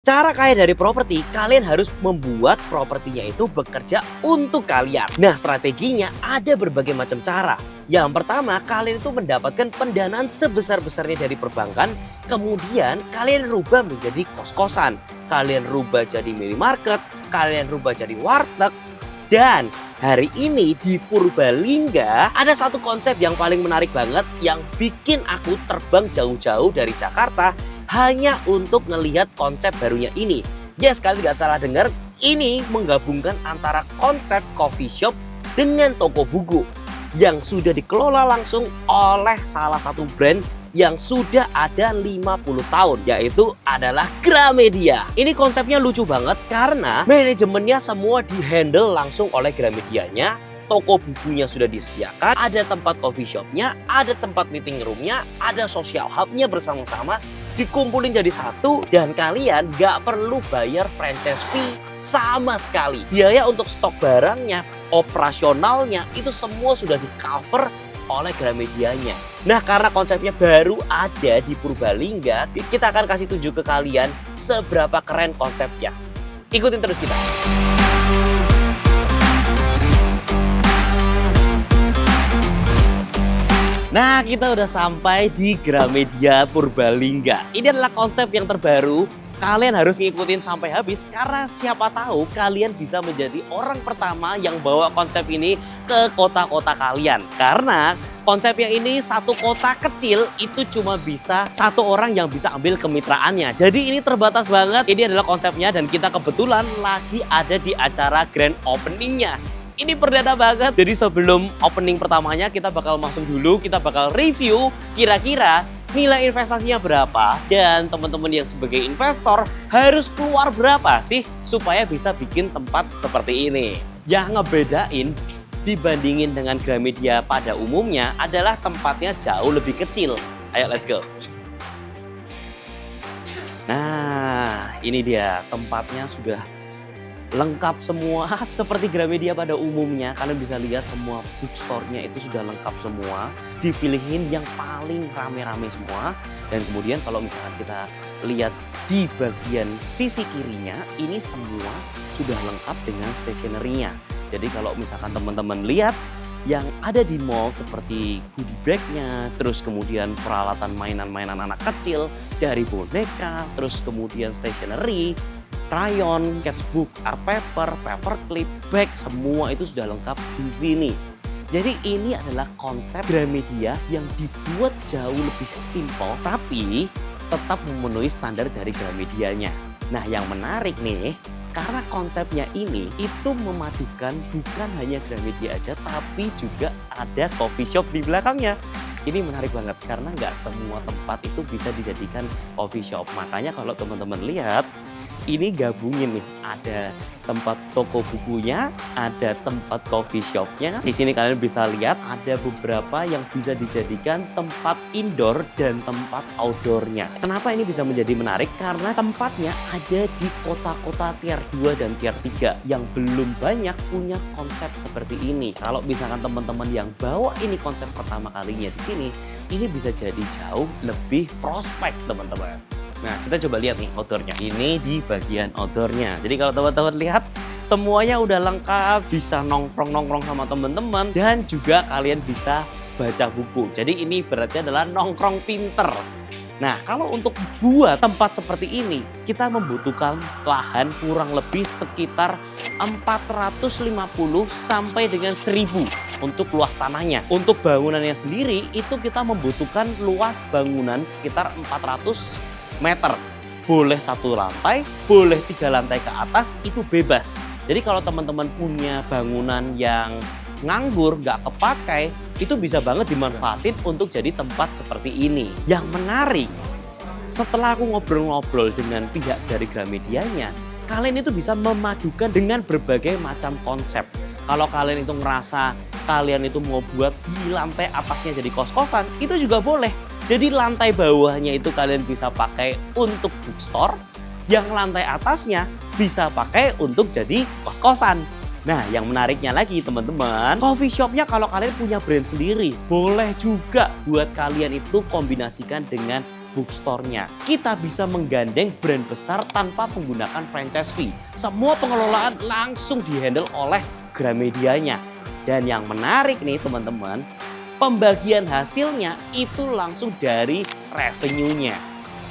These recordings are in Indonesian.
Cara kaya dari properti, kalian harus membuat propertinya itu bekerja untuk kalian. Nah, strateginya ada berbagai macam cara. Yang pertama, kalian itu mendapatkan pendanaan sebesar-besarnya dari perbankan, kemudian kalian rubah menjadi kos-kosan, kalian rubah jadi minimarket, kalian rubah jadi warteg, dan hari ini di Purbalingga ada satu konsep yang paling menarik banget yang bikin aku terbang jauh-jauh dari Jakarta hanya untuk ngelihat konsep barunya ini. Yes, kalian gak salah dengar, ini menggabungkan antara konsep coffee shop dengan toko buku yang sudah dikelola langsung oleh salah satu brand yang sudah ada 50 tahun, yaitu adalah Gramedia. Ini konsepnya lucu banget karena manajemennya semua dihandle langsung oleh Gramedianya. Toko bukunya sudah disediakan, ada tempat coffee shopnya, ada tempat meeting roomnya, ada social hubnya bersama-sama, dikumpulin jadi satu, dan kalian gak perlu bayar franchise fee sama sekali. Biaya untuk stok barangnya, operasionalnya, itu semua sudah di cover oleh Gramedianya. Nah, karena konsepnya baru ada di Purbalingga, kita akan kasih tunjuk ke kalian seberapa keren konsepnya. Ikutin terus kita. Nah, kita udah sampai di Gramedia Purbalingga. Ini adalah konsep yang terbaru. Kalian harus ngikutin sampai habis karena siapa tahu kalian bisa menjadi orang pertama yang bawa konsep ini ke kota-kota kalian. Karena konsepnya ini satu kota kecil itu cuma bisa satu orang yang bisa ambil kemitraannya. Jadi ini terbatas banget. Ini adalah konsepnya dan kita kebetulan lagi ada di acara grand openingnya. Ini perdana banget. Jadi sebelum opening pertamanya kita bakal masuk dulu, kita bakal review kira-kira nilai investasinya berapa dan teman-teman yang sebagai investor harus keluar berapa sih supaya bisa bikin tempat seperti ini. Yang ngebedain dibandingin dengan Gramedia pada umumnya adalah tempatnya jauh lebih kecil. Ayo let's go. Nah, ini dia tempatnya sudah lengkap semua seperti Gramedia pada umumnya. Kalian bisa lihat semua bookstore-nya itu sudah lengkap semua, dipilihin yang paling rame-rame semua. Dan kemudian kalau misalkan kita lihat di bagian sisi kirinya, ini semua sudah lengkap dengan stationery-nya. Jadi kalau misalkan teman-teman lihat yang ada di mall seperti goodie bag-nya, terus kemudian peralatan mainan-mainan anak kecil dari boneka, terus kemudian stationery, crayon, sketchbook, art paper, paper clip, bag, semua itu sudah lengkap di sini. Jadi ini adalah konsep Gramedia yang dibuat jauh lebih simpel tapi tetap memenuhi standar dari Gramedianya. Nah, yang menarik nih, karena konsepnya ini itu memadukan bukan hanya Gramedia aja tapi juga ada coffee shop di belakangnya. Ini menarik banget karena nggak semua tempat itu bisa dijadikan coffee shop. Makanya kalau teman-teman lihat, ini gabungin nih, ada tempat toko bukunya, ada tempat coffee shopnya. Di sini kalian bisa lihat ada beberapa yang bisa dijadikan tempat indoor dan tempat outdoornya. Kenapa ini bisa menjadi menarik? Karena tempatnya ada di kota-kota tier 2 dan tier 3 yang belum banyak punya konsep seperti ini. Kalau misalkan teman-teman yang bawa ini konsep pertama kalinya di sini, ini bisa jadi jauh lebih prospek teman-teman. Nah, kita coba lihat nih outdoornya. Ini di bagian outdoornya. Jadi kalau teman-teman lihat, semuanya udah lengkap. Bisa nongkrong-nongkrong sama teman-teman. Dan juga kalian bisa baca buku. Jadi ini berarti adalah nongkrong pinter. Nah, kalau untuk buat tempat seperti ini, kita membutuhkan lahan kurang lebih sekitar 450 sampai dengan 1000 untuk luas tanahnya. Untuk bangunannya sendiri, itu kita membutuhkan luas bangunan sekitar 400 meter. Boleh 1 lantai, boleh 3 lantai ke atas, itu bebas. Jadi kalau teman-teman punya bangunan yang nganggur, nggak kepakai, itu bisa banget dimanfaatin untuk jadi tempat seperti ini. Yang menarik, setelah aku ngobrol-ngobrol dengan pihak dari Gramedianya, kalian itu bisa memadukan dengan berbagai macam konsep. Kalau kalian itu ngerasa kalian itu mau buat di lantai atasnya jadi kos-kosan, itu juga boleh. Jadi lantai bawahnya itu kalian bisa pakai untuk bookstore, yang lantai atasnya bisa pakai untuk jadi kos-kosan. Nah, yang menariknya lagi teman-teman, coffee shopnya kalau kalian punya brand sendiri, boleh juga buat kalian itu kombinasikan dengan bookstore-nya. Kita bisa menggandeng brand besar tanpa menggunakan franchise fee. Semua pengelolaan langsung dihandle oleh Gramedia-nya. Dan yang menarik nih teman-teman, pembagian hasilnya itu langsung dari revenue-nya.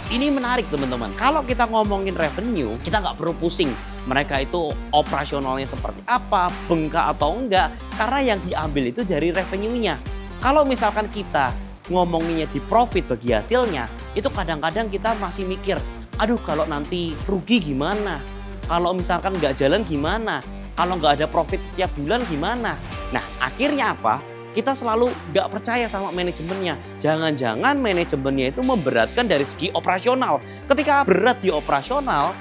Ini menarik teman-teman. Kalau kita ngomongin revenue, kita nggak perlu pusing. Mereka itu operasionalnya seperti apa, bengkak atau enggak. Karena yang diambil itu dari revenue-nya. Kalau misalkan kita ngomonginnya di profit bagi hasilnya, itu kadang-kadang kita masih mikir, aduh kalau nanti rugi gimana? Kalau misalkan nggak jalan gimana? Kalau nggak ada profit setiap bulan gimana? Nah akhirnya apa? Kita selalu nggak percaya sama manajemennya. Jangan-jangan manajemennya itu memberatkan dari segi operasional. Ketika berat di operasional,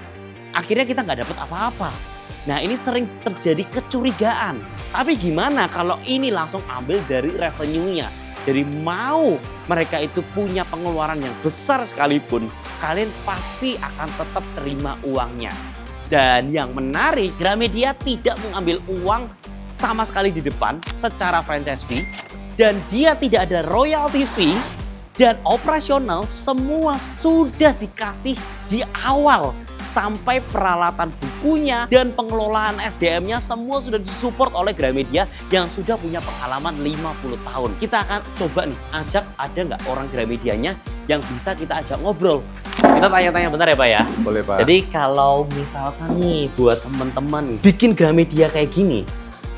akhirnya kita nggak dapat apa-apa. Nah ini sering terjadi kecurigaan. Tapi gimana kalau ini langsung ambil dari revenue-nya? Jadi mau mereka itu punya pengeluaran yang besar sekalipun, kalian pasti akan tetap terima uangnya. Dan yang menarik, Gramedia tidak mengambil uang sama sekali di depan secara franchise fee, dan dia tidak ada royalty fee, dan operasional semua sudah dikasih di awal. Sampai peralatan bukunya dan pengelolaan SDM-nya semua sudah disupport oleh Gramedia yang sudah punya pengalaman 50 tahun. Kita akan coba nih ajak, ada nggak orang Gramedianya yang bisa kita ajak ngobrol. Kita tanya-tanya bentar ya Pak ya. Boleh Pak. Jadi kalau misalkan nih buat teman-teman bikin Gramedia kayak gini,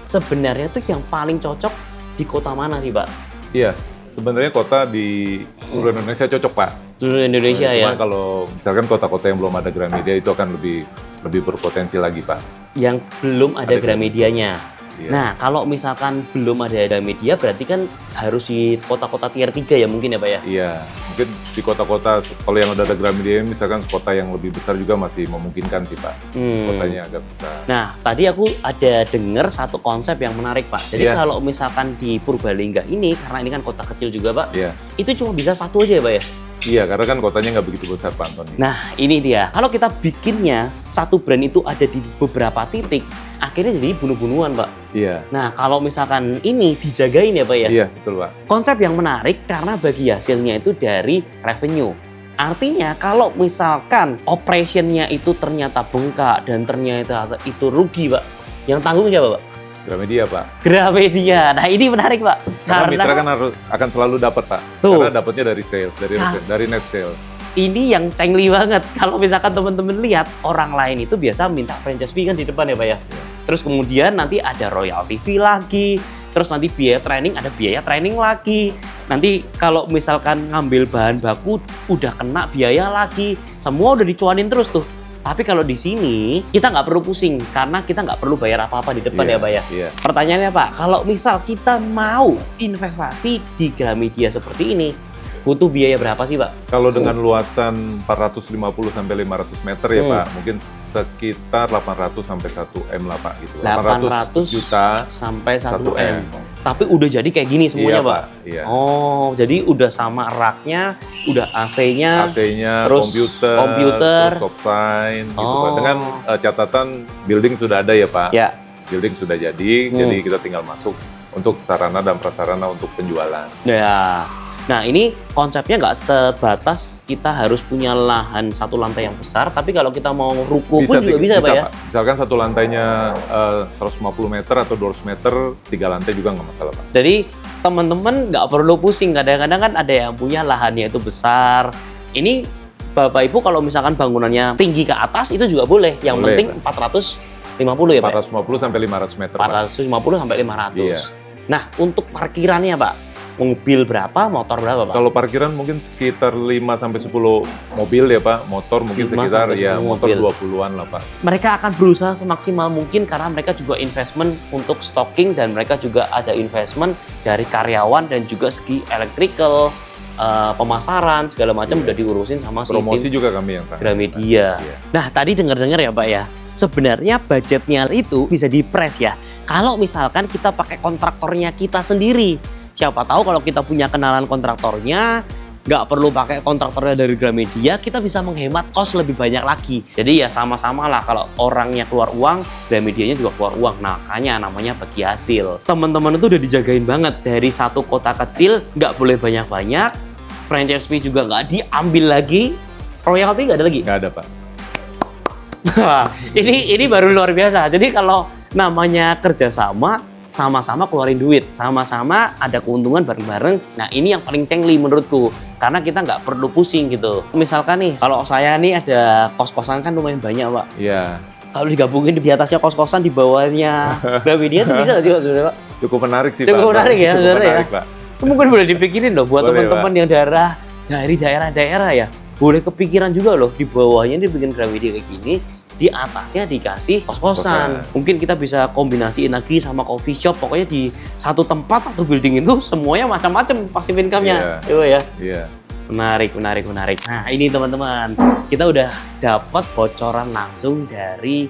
sebenarnya tuh yang paling cocok di kota mana sih Pak? Iya, sebenarnya kota di seluruh Indonesia cocok Pak. Seluruh Indonesia ya? Cuman kalau misalkan kota-kota yang belum ada Gramedia itu akan lebih berpotensi lagi Pak. Yang belum ada Gramedianya. Iya. Nah kalau misalkan belum ada Gramedia berarti kan harus di kota-kota tier 3 ya mungkin ya Pak ya? Iya, mungkin di kota-kota kalau yang udah ada Gramedia misalkan kota yang lebih besar juga masih memungkinkan sih Pak. Kotanya agak besar. Nah tadi aku ada dengar satu konsep yang menarik Pak. Jadi kalau misalkan di Purbalingga ini, karena ini kan kota kecil juga Pak, itu cuma bisa satu aja ya Pak ya? Iya, karena kan kotanya nggak begitu besar Pak Antoni. Nah ini dia, kalau kita bikinnya satu brand itu ada di beberapa titik, akhirnya jadi bunuh-bunuhan Pak. Iya. Nah kalau misalkan ini dijagain ya Pak ya? Iya, betul Pak. Konsep yang menarik karena bagi hasilnya itu dari revenue. Artinya kalau misalkan operationnya itu ternyata bengkak dan ternyata itu rugi Pak, yang tanggung siapa Pak? Gramedia Pak. Gramedia. Nah ini menarik Pak. Karena mitra kan akan selalu dapat Pak. Tuh. Karena dapatnya dari sales, dari net sales. Ini yang cengli banget. Kalau misalkan teman-teman lihat orang lain itu biasa minta franchise fee kan di depan ya Pak ya. Terus kemudian nanti ada royalty fee lagi. Terus nanti biaya training, ada biaya training lagi. Nanti kalau misalkan ngambil bahan baku udah kena biaya lagi. Semua udah dicuanin terus tuh. Tapi kalau di sini kita nggak perlu pusing karena kita nggak perlu bayar apa-apa di depan ya Pak ya. Pertanyaannya Pak, kalau misal kita mau investasi di Gramedia seperti ini, butuh biaya berapa sih Pak? Kalau dengan luasan 450 sampai 500 meter ya Pak, mungkin sekitar 800 sampai 1 M lah Pak gitu. 800 juta sampai 1 M. Tapi udah jadi kayak gini semuanya Pak? Iya. Oh, jadi udah sama raknya, udah AC-nya, terus komputer, terus shop sign gitu Pak. Dengan catatan building sudah ada ya Pak. Ya. Building sudah jadi kita tinggal masuk untuk sarana dan prasarana untuk penjualan. Ya. Nah ini konsepnya nggak sebatas kita harus punya lahan satu lantai yang besar, tapi kalau kita mau ruko pun juga bisa Pak ya? Misalkan satu lantainya 150 meter atau 200 meter, 3 lantai juga nggak masalah Pak. Jadi teman-teman nggak perlu pusing, kadang-kadang kan ada yang punya lahannya itu besar. Ini Bapak Ibu kalau misalkan bangunannya tinggi ke atas itu juga boleh, yang boleh, penting Pak. 450 ya Pak? 450 sampai 500 meter 450 sampai 500. Iya. Nah untuk parkirannya Pak? Mobil berapa, motor berapa Pak? Kalau parkiran mungkin sekitar 5 sampai 10 mobil ya Pak, motor mungkin sekitar ya motor 20-an lah Pak. Mereka akan berusaha semaksimal mungkin karena mereka juga investment untuk stocking dan mereka juga ada investment dari karyawan dan juga segi electrical, pemasaran segala macam udah diurusin sama si promosi tim juga kami yang Gramedia. Nah tadi dengar-dengar ya Pak ya, sebenarnya budgetnya itu bisa dipres ya. Kalau misalkan kita pakai kontraktornya kita sendiri. Siapa tahu kalau kita punya kenalan kontraktornya, nggak perlu pakai kontraktornya dari Gramedia, kita bisa menghemat kos lebih banyak lagi. Jadi ya sama-sama lah, kalau orangnya keluar uang, Gramedianya juga keluar uang. Nah, makanya namanya bagi hasil. Teman-teman itu udah dijagain banget dari satu kota kecil, nggak boleh banyak-banyak, franchise fee juga nggak diambil lagi, royalti nggak ada lagi. Nggak ada, Pak. ini baru luar biasa. Jadi kalau namanya kerjasama, sama-sama keluarin duit, sama-sama ada keuntungan bareng-bareng. Nah ini yang paling cengli menurutku, karena kita nggak perlu pusing gitu. Misalkan nih, kalau saya nih ada kos-kosan kan lumayan banyak, Pak. Iya. Kalau digabungin di atasnya kos-kosan, di bawahnya Gramedia itu bisa nggak sih, Pak, sebenarnya, Pak? Cukup menarik sih, Cukup Pak. menarik ya, Cukup sebenarnya menarik, ya. Pak. Mungkin boleh dipikirin loh buat Boleh, teman-teman yang dari daerah-daerah ya. Boleh kepikiran juga loh, di bawahnya dibikin Gramedia kayak gini, di atasnya dikasih kos-kosan. Mungkin kita bisa kombinasiin lagi sama coffee shop. Pokoknya di satu tempat, satu building itu semuanya macam-macam passive income-nya. Iya. Iya. Menarik. Nah ini teman-teman, kita udah dapat bocoran langsung dari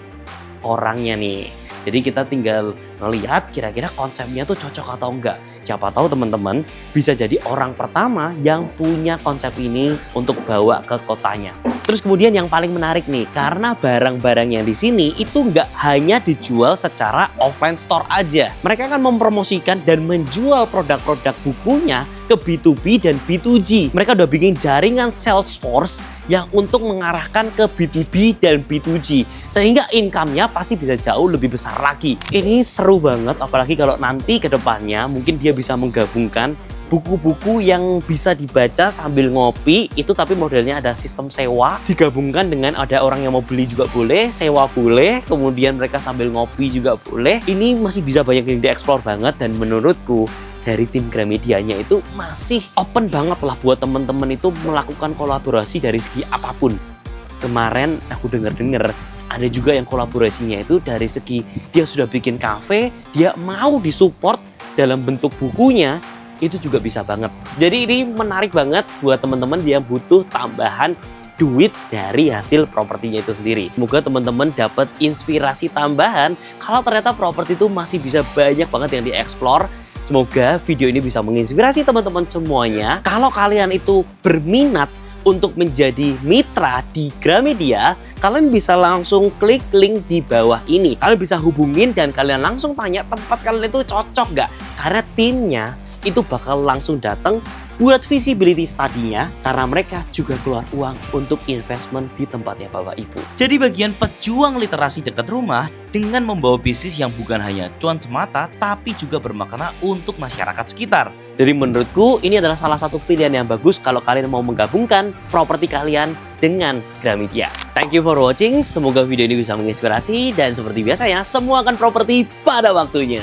orangnya nih. Jadi kita tinggal ngelihat kira-kira konsepnya tuh cocok atau enggak. Siapa tahu teman-teman bisa jadi orang pertama yang punya konsep ini untuk bawa ke kotanya. Terus kemudian yang paling menarik nih, karena barang-barang yang di sini itu nggak hanya dijual secara offline store aja. Mereka akan mempromosikan dan menjual produk-produk bukunya ke B2B dan B2G. Mereka udah bikin jaringan sales force yang untuk mengarahkan ke B2B dan B2G. Sehingga income-nya pasti bisa jauh lebih besar lagi. Ini seru banget, apalagi kalau nanti ke depannya mungkin dia bisa menggabungkan buku-buku yang bisa dibaca sambil ngopi itu, tapi modelnya ada sistem sewa, digabungkan dengan ada orang yang mau beli juga boleh, sewa boleh, kemudian mereka sambil ngopi juga boleh. Ini masih bisa banyak yang dieksplor banget, dan menurutku dari tim Gramedianya itu masih open banget lah buat teman-teman itu melakukan kolaborasi dari segi apapun. Kemarin aku dengar ada juga yang kolaborasinya itu dari segi dia sudah bikin kafe, dia mau disupport dalam bentuk bukunya, itu juga bisa banget. Jadi ini menarik banget buat teman-teman yang butuh tambahan duit dari hasil propertinya itu sendiri. Semoga teman-teman dapat inspirasi tambahan kalau ternyata properti itu masih bisa banyak banget yang dieksplor. Semoga video ini bisa menginspirasi teman-teman semuanya. Kalau kalian itu berminat untuk menjadi mitra di Gramedia, kalian bisa langsung klik link di bawah ini. Kalian bisa hubungin dan kalian langsung tanya tempat kalian itu cocok nggak? Karena timnya itu bakal langsung datang buat visibility study-nya, karena mereka juga keluar uang untuk investment di tempatnya Bapak Ibu. Jadi bagian pejuang literasi dekat rumah dengan membawa bisnis yang bukan hanya cuan semata, tapi juga bermakna untuk masyarakat sekitar. Jadi menurutku ini adalah salah satu pilihan yang bagus kalau kalian mau menggabungkan properti kalian dengan Gramedia. Thank you for watching, semoga video ini bisa menginspirasi, dan seperti biasanya semua akan properti pada waktunya.